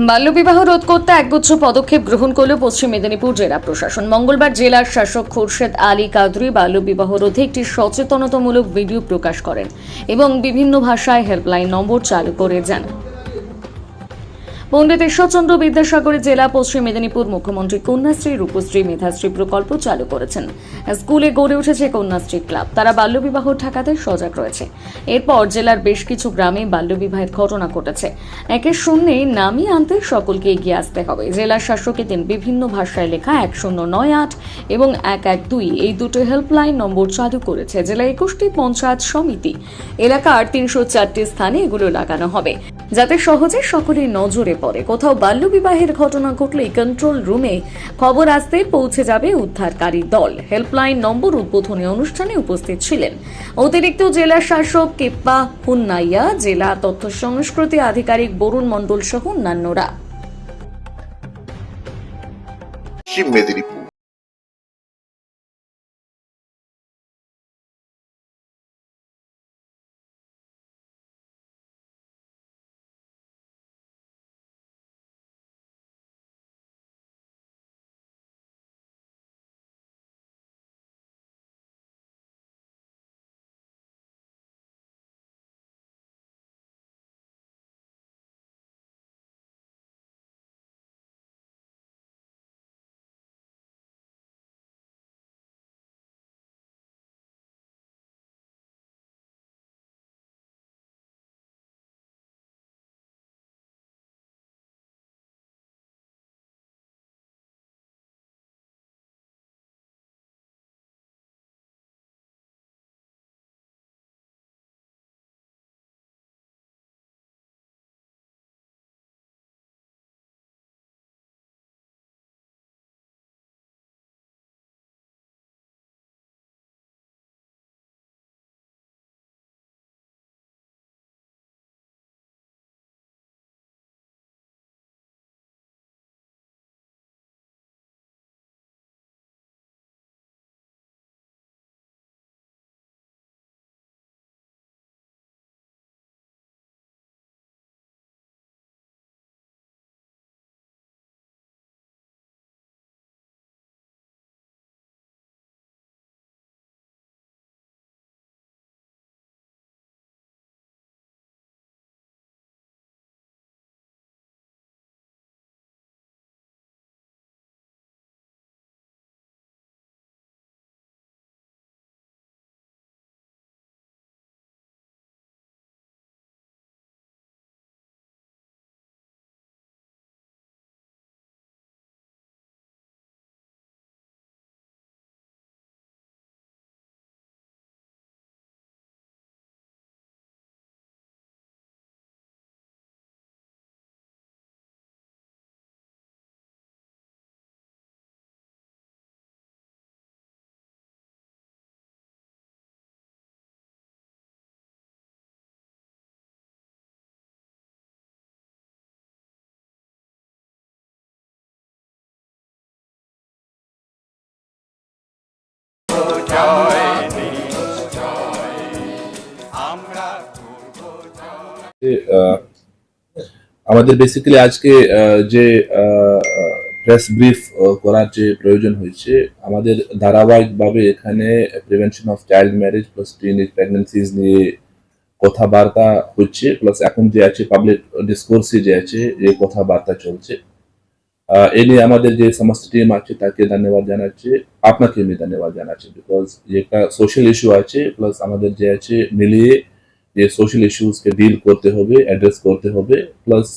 বাল্যবিবাহ রোধ করতে একগুচ্ছ পদক্ষেপ গ্রহণ করল পশ্চিম মেদিনীপুর জেলা প্রশাসন। মঙ্গলবার জেলার শাসক খোরশেদ আলী কাদরি বাল্যবিবাহ রোধে একটি সচেতনতামূলক ভিডিও প্রকাশ করেন এবং বিভিন্ন ভাষায় হেল্পলাইন নম্বর চালু করে যান। পণ্ডিত ঈশ্বরচন্দ্র বিদ্যাসাগরের জেলা পশ্চিম মেদিনীপুর মুখ্যমন্ত্রী কন্যাশ্রী রূপশ্রী মেধাশ্রী প্রকল্প চালু করেছেন। স্কুলে গড়ে উঠেছে কন্যাশ্রী ক্লাব, তারা বাল্যবিবাহ ঠেকাতে সজাগ রয়েছে। এরপর জেলার বেশ কিছু গ্রামে বাল্যবিবাহের ঘটনা ঘটেছে। একে শূন্যে নামিয়ে আনতে সকলকে এগিয়ে আসতে হবে। জেলার শাসকের দিন বিভিন্ন ভাষায় লেখা 1098 এবং 112 এই দুটো হেল্পলাইন নম্বর চালু করেছে জেলা 21টি পঞ্চায়েত সমিতি। এলাকার 304টি স্থানে এগুলো লাগানো হবে যাতে সহজে সকলের নজরে পড়ে। কোথাও বাল্যবিবাহের ঘটনা ঘটলেই কন্ট্রোল রুমে খবর আসতে পৌঁছে যাবে উদ্ধারকারী দল। হেল্পলাইন নম্বর উদ্বোধনী অনুষ্ঠানে উপস্থিত ছিলেন অতিরিক্ত জেলা শাসক কেপ্পা হুন্নাইয়া, জেলা তথ্য সংস্কৃতি আধিকারিক বরুণ মণ্ডল সহ অন্যান্যরা। পশ্চিম মেদিনীপুর আমাদের বেসিক্যালি আজকে যে প্রেস ব্রিফ করার যে প্রয়োজন হয়েছে, আমাদের ধারাবাহিকভাবে এখানে prevention of child marriage plus teenage pregnancies নিয়ে কথাবার্তা হচ্ছে, প্লাস এখন যে আছে পাবলিক ডিসকোর্সে যে আছে যে কথাবার্তা চলছে। এ নিয়ে আমাদের যে সমস্ত টিম আছে তাকে ধন্যবাদ জানাচ্ছি, আপনাকে আমি ধন্যবাদ জানাচ্ছি, বিকজ একটা সোশ্যাল ইস্যু আছে, প্লাস আমাদের যে আছে মিলিয়ে যে সোশ্যাল ইস্যুসকে ডিল করতে হবে, অ্যাড্রেস করতে হবে, plus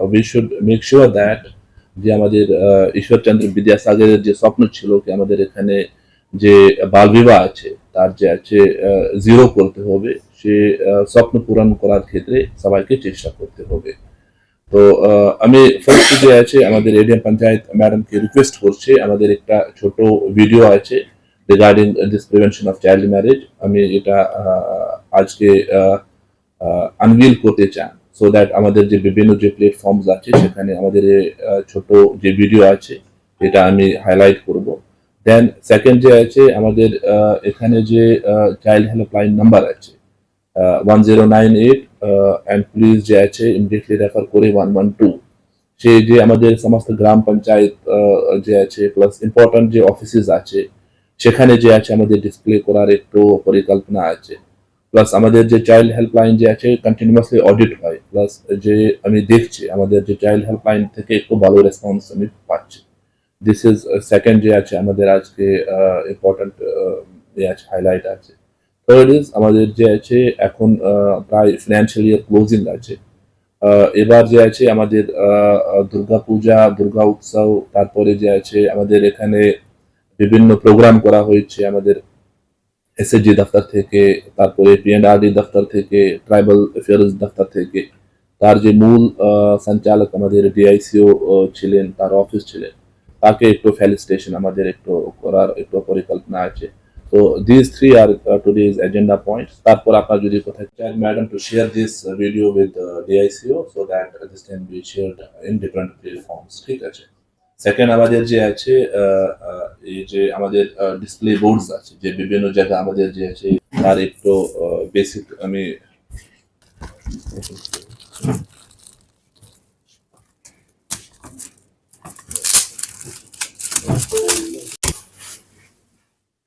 we should make sure that যে আমাদের ঈশ্বরচন্দ্র বিদ্যাসাগরের যে স্বপ্ন ছিল কি আমাদের এখানে যে বাল বিবাহ আছে তার যে আছে জিরো করতে হবে, সে স্বপ্ন পূরণ করার ক্ষেত্রে সবাইকে চেষ্টা করতে হবে। তো আমি ফার্স্ট যে আছে আমাদের এডিএম পঞ্চায়েত ম্যাডামকে রিকোয়েস্ট করছি, আমাদের একটা ছোট ভিডিও আছে regarding this prevention of child marriage, আমি এটা আজকে আনভিল করতে চান, সো দ্যাট আমাদের যে বিভিন্ন যে প্ল্যাটফর্মস আছে সেখানে আমাদের ছোট যে ভিডিও আছে এটা আমি হাইলাইট করব। দেন সেকেন্ড যে আছে আমাদের এখানে যে চাইল্ড হেল্পলাইন নাম্বার আছে 1098 অ্যান্ড প্লিজ যে আছে ইমিডিয়েটলি রেফার করে 112, যে আমাদের সমস্ত গ্রাম পঞ্চায়েত যে আছে প্লাস ইম্পর্টেন্ট যে অফিসেস আছে সেখানে যে আছে আমাদের ডিসপ্লে করার একটু পরিকল্পনা আছে। প্লাস আমাদের যে চাইল্ড হেল্পলাইন যে আছে কন্টিনিউয়াসলি অডিট হয়, প্লাস যে আমি দেখছি আমাদের যে চাইল্ড হেল্পলাইন থেকে একটু ভালো রেসপন্স আমি পাচ্ছি। দিস ইজ সেকেন্ড যে আছে আমাদের আজকে ইম্পর্টেন্ট যে আছে হাইলাইট আছে। থার্ড ইজ আমাদের যে আছে এখন প্রায় ফিনান্সিয়াল ইয়ার ক্লোজিং আছে। এবার যে আছে আমাদের দুর্গা পূজা, দুর্গা উৎসব, তারপরে যে আছে আমাদের এখানে বিভিন্ন প্রোগ্রাম করা হয়েছে আমাদের এসএসজি দফতর থেকে, তারপরে পিএনআরডি দফতর থেকে, ট্রাইবাল অ্যাফেয়ার্স দফতর থেকে। তার যে মূল সঞ্চালক আমাদের ডিআইসিও ছিলেন, তার অফিস ছিলেন, তাকে একটু ফেলিসিটেশন আমাদের একটু করার একটু পরিকল্পনা আছে। তো this three are today's agenda points. তারপর আপনার যদি কোথায় চান madam to share this video with DICO so that this can be shared in different platforms. ঠিক আছে। সেকেন্ড আমাদের যে আছে এই যে আমাদের ডিসপ্লে বোর্ডস আছে যে বিভিন্ন জায়গা আমাদের যে আছে তার একটু বেসিক আমি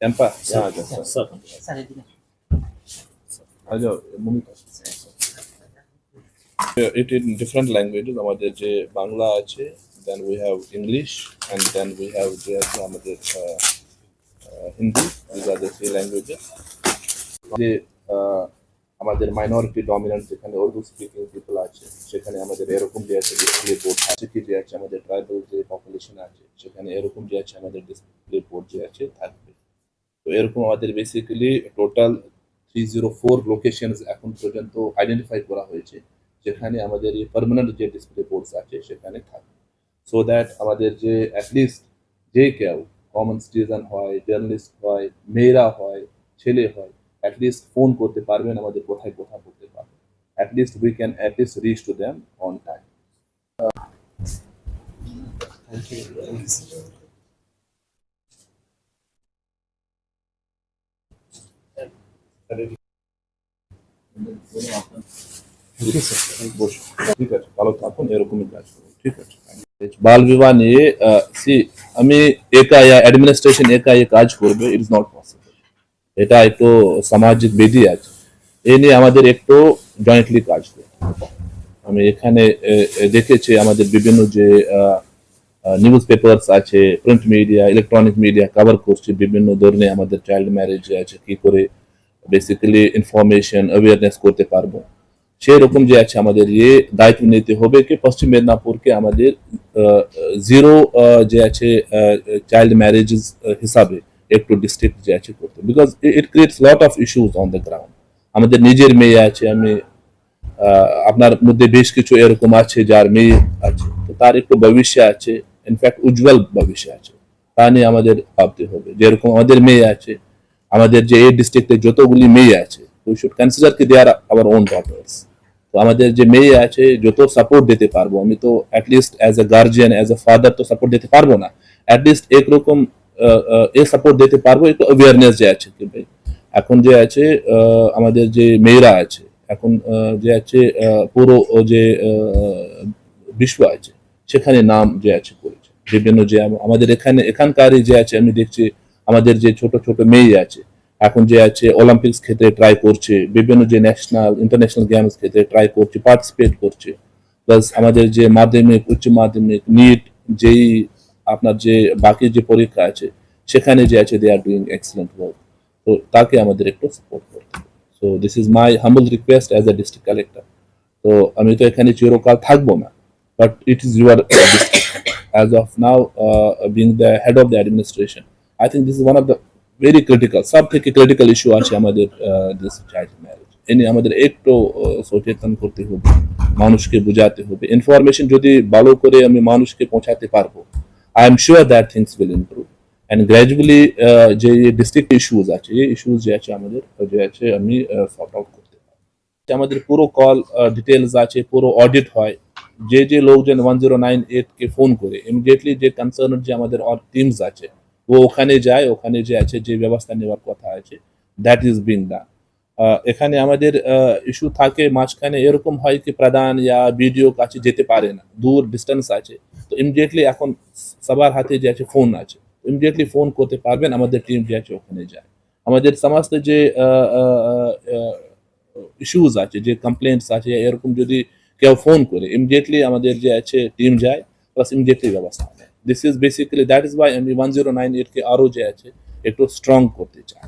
Tampa it in different languages আমাদের যে বাংলা আছে, then we have English, and then we have যে আছে আমাদের Hindi. these are the three languages। যে আমাদের মাইনরিটি ডমিনেন্ট যেখানে উর্দু স্পিকিং পিপল আছে সেখানে আমাদের এরকম যে আছে ডিসপ্লে বোর্ড আছে, কি যে আছে আমাদের ট্রাইবাল যে পপুলেশন আছে সেখানে এরকম যে আছে আমাদের ডিসপ্লে বোর্ড যে আছে থাকবে। তো এরকম আমাদের বেসিক্যালি টোটাল 304 লোকেশনস এখন পর্যন্ত আইডেন্টিফাই করা হয়েছে যেখানে আমাদের এই পার্মানেন্ট যে ডিসপ্লে বোর্ডস আছে সেখানে থাকবে। সো দ্যাট আমাদের যে অ্যাটলিস্ট যে কেউ কমন সিটিজেন হয়, জার্নালিস্ট হয়, মেয়েরা হয়, ছেলে হয়, অ্যাটলিস্ট ফোন করতে পারবেন আমাদের কোথায় কথা বলতে পারবেন। At least we can at least rich to them on time. ঠিক আছে, ভালো থাকুন, এরকমই কাজ করুন। ঠিক আছে। বাল বিবাহ নিয়ে আমি একা অ্যাডমিনিস্ট্রেশন একা কাজ করবে, ইট ইজ নট পসিবল। এটা একটু সামাজিক বিধি আছে, এ নিয়ে আমাদের একটু জয়েন্টলি কাজ করতে হবে। আমি এখানে দেখেছি আমাদের বিভিন্ন যে নিউজ পেপারস আছে, print media, electronic media cover করছে বিভিন্ন ধরনের আমাদের চাইল্ড ম্যারেজ আছে, কি করে বেসিক্যালি ইনফরমেশন অ্যাওয়ারনেস করতে পারবো। সেরকম যে আছে আমাদের দায়িত্ব নিতে হবে কি পশ্চিম মেদিনীপুরকে আমাদের জিরো যে আছে চাইল্ড ম্যারেজেস হিসাবে একটু ডিস্ট্রিক্ট যে আছে করতে, because it creates lot of issues on the ground. আমাদের নিজের মেয়ে আছে, আমি আপনার মধ্যে বেশ কিছু এরকম আছে যার মেয়ে আছে, তো তার একটু ভবিষ্য আছে, ইনফ্যাক্ট উজ্জ্বল ভবিষ্য আছে, তা নিয়ে আমাদের ভাবতে হবে। যেরকম আমাদের মেয়ে আছে, আমাদের যে এই ডিস্ট্রিক্টে যতগুলি মেয়ে আছে, উই শুড কনসিডার কি দে আর আওয়ার ওন ডটার্স। তো আমাদের যে মেয়ে আছে যত সাপোর্ট দিতে পারবো, আমি তো at least as a guardian, as a father তো সাপোর্ট দিতে পারবো না, অ্যাটলিস্ট একরকম এ সাপোর্ট দিতে পারবো, একটু অ্যাওয়ারনেস যে আছে কি ভাই এখন যে আছে আমাদের যে মেয়েরা আছে এখন যে আছে পুরো যে বিশ্ব আছে সেখানে নাম যে আছে করেছে বিভিন্ন যে আমাদের এখানকারই যে আছে আমি দেখছি আমাদের যে ছোট ছোট মেয়ে আছে এখন যে আছে অলিম্পিক্স ক্ষেত্রে ট্রাই করছে, বিভিন্ন যে ন্যাশনাল ইন্টারন্যাশনাল গেমস ক্ষেত্রে ট্রাই করছে, পার্টিসিপেট করছে। প্লাস আমাদের যে মাধ্যমিক, উচ্চ মাধ্যমিক, নিট, যেই আপনার যে বাকি যে পরীক্ষা আছে সেখানে যে আছে দে আর ডুইং এক্সেলেন্ট ওয়ার্ক। তো তাকে আমাদের একটু সাপোর্ট করতে হবে। So this is my humble request as a district collector. তো আমি তো এখানে চিরকাল থাকবো না, but it is your as of now being the head of the administration, I think this is one of the very critical সব থেকে critical issue আছে আমাদের দিস চাইল্ড ম্যারেজ। এনে আমাদের একটু সচেতন করতে হবে, মানুষকে বোঝাতে হবে। ইনফরমেশন যদি ভালো করে আমি মানুষকে পৌঁছাতে পারবো, I am sure that things will improve and gradually যে ডিস্ট্রিক্ট ইস্যুজ আছে এই ইস্যুজ যে আছে আমাদের যে আছে আমি সর্ট আউট করতে পারবো। আমাদের পুরো কল ডিটেলস আছে, পুরো অডিট হয়। যে লোকজন 1098 কে ফোন করে ইমিডিয়েটলি যে কনসার্ন যে আমাদের টিমস আছে ও ওখানে যায়, ওখানে যে আছে যে ব্যবস্থা নেওয়ার কথা আছে দ্যাট ইজ বিং ডান। এখানে আমাদের ইস্যু থাকে মাঝখানে এরকম হয় কি প্রধান ইয়া বিডিও কাছে যেতে পারে না, দূর ডিস্টেন্স আছে, তো ইমিডিয়েটলি এখন সবার হাতে যে আছে ফোন আছে, ইমিডিয়েটলি ফোন করতে পারবেন, আমাদের টিম যে আছে ওখানে যায়। আমাদের সমস্ত যে ইস্যুজ আছে, যে কমপ্লেন্টস আছে, এরকম যদি কেউ ফোন করে ইমিডিয়েটলি আমাদের যে আছে টিম যায়, প্লাস ইমিডিয়েটলি ব্যবস্থা নেয়। This is basically that is Y আমি 1098 কে আরও যে আছে একটু স্ট্রং করতে চাই।